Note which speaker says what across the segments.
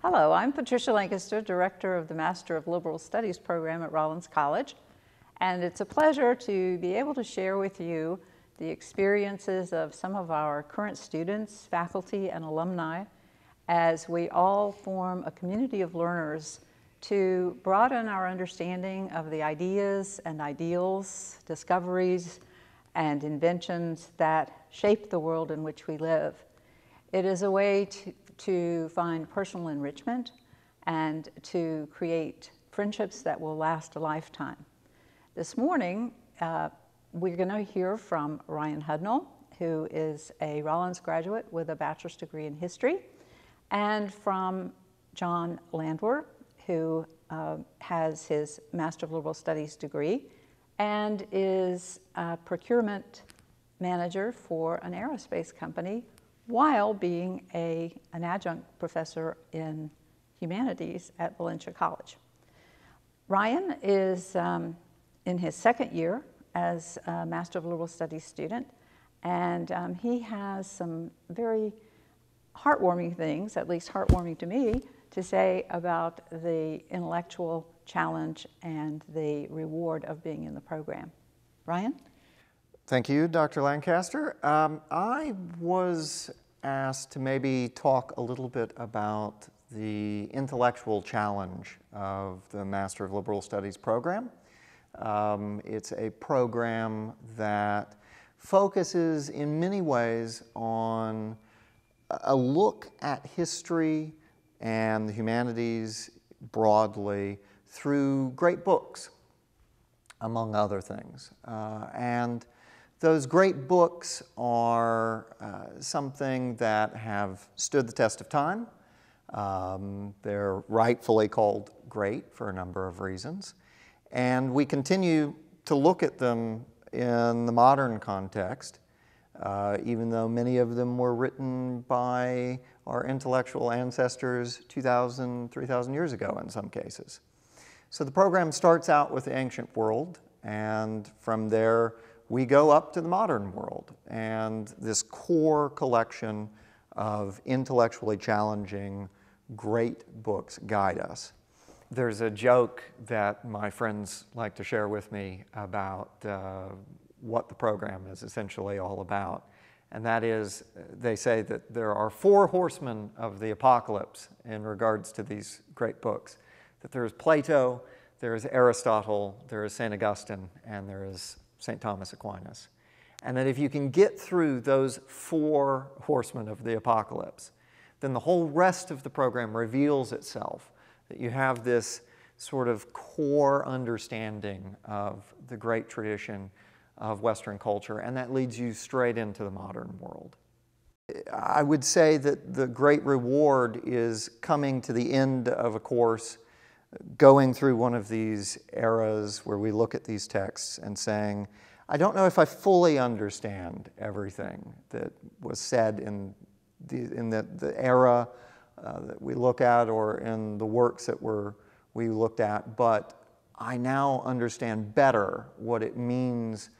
Speaker 1: Hello, I'm Patricia Lancaster, Director of the Master of Liberal Studies program at Rollins College, and it's a pleasure to be able to share with you the experiences of some of our current students, faculty, and alumni as we all form a community of learners to broaden our understanding of the ideas and ideals, discoveries, and inventions that shape the world in which we live. It is a way to find personal enrichment and to create friendships that will last a lifetime. This morning, we're going to hear from Ryan Hudnall, who is a Rollins graduate with a bachelor's degree in history, and from John Landwer, who has his Master of Liberal Studies degree and is a procurement manager for an aerospace company while being an adjunct professor in humanities at Valencia College. Ryan is in his second year as a Master of Liberal Studies student, and he has some very heartwarming things, at least heartwarming to me, to say about the intellectual challenge and the reward of being in the program. Ryan?
Speaker 2: Thank you, Dr. Lancaster. I was asked to maybe talk a little bit about the intellectual challenge of the Master of Liberal Studies program. It's a program that focuses in many ways on a look at history and the humanities broadly through great books, among other things. And those great books are something that have stood the test of time. They're rightfully called great for a number of reasons. And we continue to look at them in the modern context, even though many of them were written by our intellectual ancestors 2,000, 3,000 years ago in some cases. So the program starts out with the ancient world, and from there we go up to the modern world. And this core collection of intellectually challenging, great books guide us. There's a joke that my friends like to share with me about what the program is essentially all about. And that is, they say that there are 4 horsemen of the apocalypse in regards to these great books. That there is Plato, there is Aristotle, there is St. Augustine, and there is St. Thomas Aquinas. And that if you can get through those 4 horsemen of the apocalypse, then the whole rest of the program reveals itself. That you have this sort of core understanding of the great tradition of Western culture, and that leads you straight into the modern world. I would say that the great reward is coming to the end of a course, going through one of these eras where we look at these texts and saying, I don't know if I fully understand everything that was said in the era that we look at or in the works that we looked at, but I now understand better what it means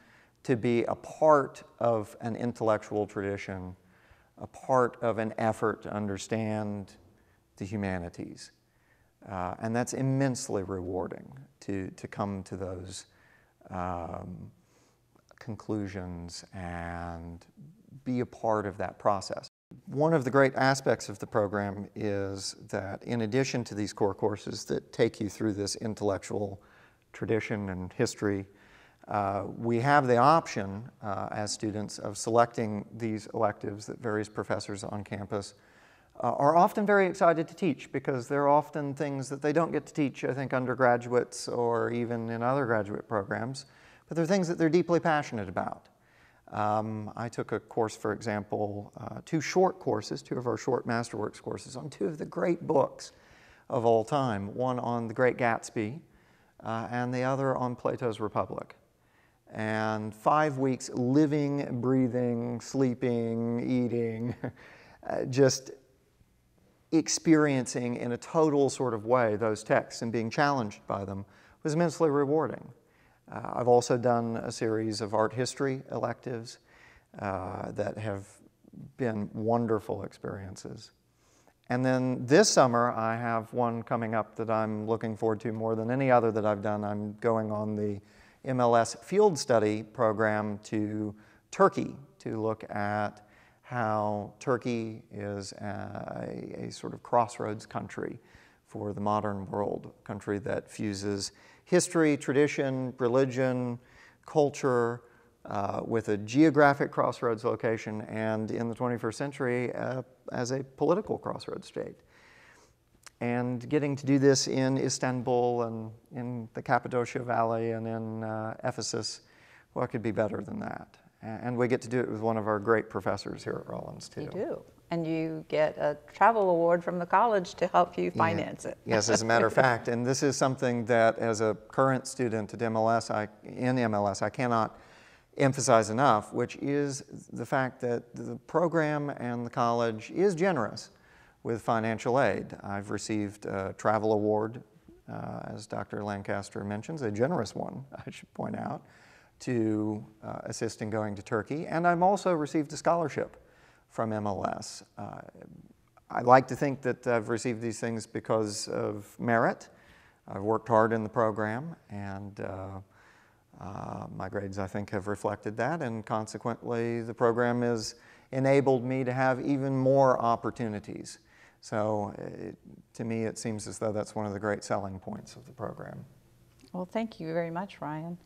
Speaker 2: to be a part of an intellectual tradition, a part of an effort to understand the humanities. And that's immensely rewarding to come to those conclusions and be a part of that process. One of the great aspects of the program is that in addition to these core courses that take you through this intellectual tradition and history, we have the option as students of selecting these electives that various professors on campus are often very excited to teach, because they're often things that they don't get to teach, I think, undergraduates or even in other graduate programs, but they're things that they're deeply passionate about. I took a course, for example, 2 short courses, 2 of our short Masterworks courses on 2 of the great books of all time, one on The Great Gatsby and the other on Plato's Republic. And 5 weeks living, breathing, sleeping, eating, just experiencing in a total sort of way those texts and being challenged by them was immensely rewarding. I've also done a series of art history electives that have been wonderful experiences. And then this summer, I have one coming up that I'm looking forward to more than any other that I've done. I'm going on the MLS field study program to Turkey to look at how Turkey is a sort of crossroads country for the modern world, a country that fuses history, tradition, religion, culture, with a geographic crossroads location, and in the 21st century as a political crossroads state. And getting to do this in Istanbul and in the Cappadocia Valley and in Ephesus, what could be better than that? And we get to do it with one of our great professors here at Rollins, too.
Speaker 1: You do. And you get a travel award from the college to help you finance it.
Speaker 2: Yes, as a matter of fact. And this is something that, as a current student at MLS, in MLS, I cannot emphasize enough, which is the fact that the program and the college is generous with financial aid. I've received a travel award, as Dr. Lancaster mentions, a generous one, I should point out, to assist in going to Turkey. And I've also received a scholarship from MLS. I like to think that I've received these things because of merit. I've worked hard in the program, and my grades, I think, have reflected that, and consequently, the program has enabled me to have even more opportunities. So to me, it seems as though that's one of the great selling points of the program.
Speaker 1: Well, thank you very much, Ryan.